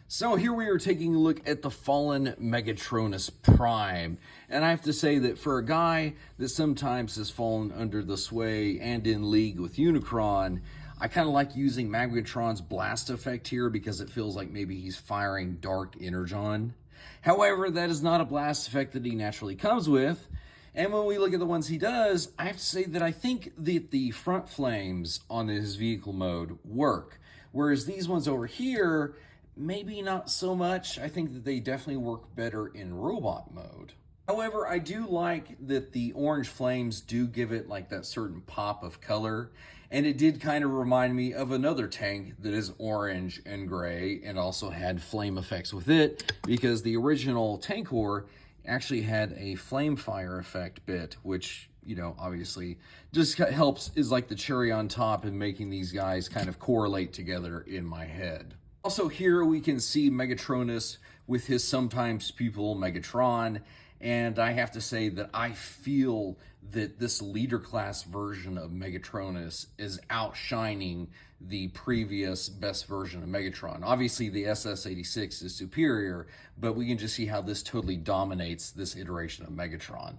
So here we are taking a look at the fallen Megatronus Prime. And I have to say that for a guy that sometimes has fallen under the sway and in league with Unicron, I kind of like using Megatron's blast effect here because it feels like maybe he's firing dark energon. However, that is not a blast effect that he naturally comes with. And when we look at the ones he does, I have to say that I think that the front flames on his vehicle mode work. Whereas these ones over here, maybe not so much. I think that they definitely work better in robot mode. However, I do like that the orange flames do give it like that certain pop of color. And it did kind of remind me of another tank that is orange and gray and also had flame effects with it, because the original Tankor actually had a flame fire effect bit, which, you know, obviously just helps, is like the cherry on top in making these guys kind of correlate together in my head. Also here we can see Megatronus with his sometimes pupil Megatron, and I have to say that I feel that this leader class version of Megatronus is outshining the previous best version of Megatron. Obviously the SS-86 is superior, but we can just see how this totally dominates this iteration of Megatron.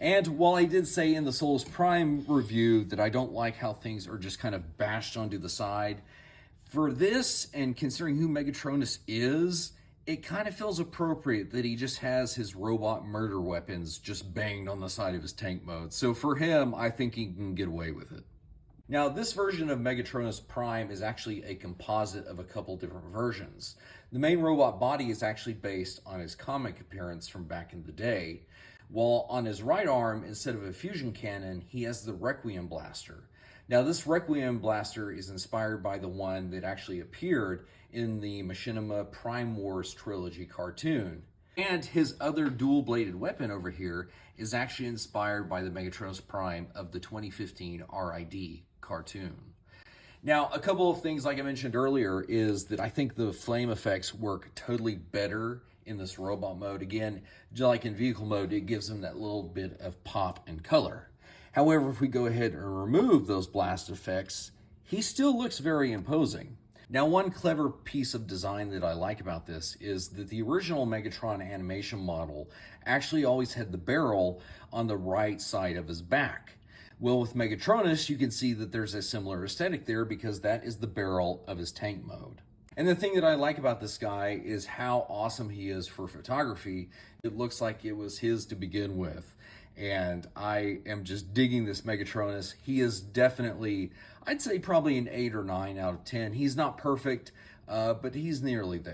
And while I did say in the Solus Prime review that I don't like how things are just kind of bashed onto the side, for this, and considering who Megatronus is, it kind of feels appropriate that he just has his robot murder weapons just banged on the side of his tank mode. So for him, I think he can get away with it. Now, this version of Megatronus Prime is actually a composite of a couple different versions. The main robot body is actually based on his comic appearance from back in the day, while on his right arm, instead of a fusion cannon, he has the Requiem blaster. Now, this Requiem blaster is inspired by the one that actually appeared in the Machinima Prime Wars trilogy cartoon. And his other dual-bladed weapon over here is actually inspired by the Megatronus Prime of the 2015 RID cartoon. Now, a couple of things, like I mentioned earlier, is that I think the flame effects work totally better in this robot mode. Again, just like in vehicle mode, it gives them that little bit of pop and color. However, if we go ahead and remove those blast effects, he still looks very imposing. Now, one clever piece of design that I like about this is that the original Megatron animation model actually always had the barrel on the right side of his back. Well, with Megatronus, you can see that there's a similar aesthetic there because that is the barrel of his tank mode. And the thing that I like about this guy is how awesome he is for photography. It looks like it was his to begin with. And I am just digging this Megatronus. He is definitely, I'd say probably an 8 or 9 out of 10. He's not perfect, but he's nearly there.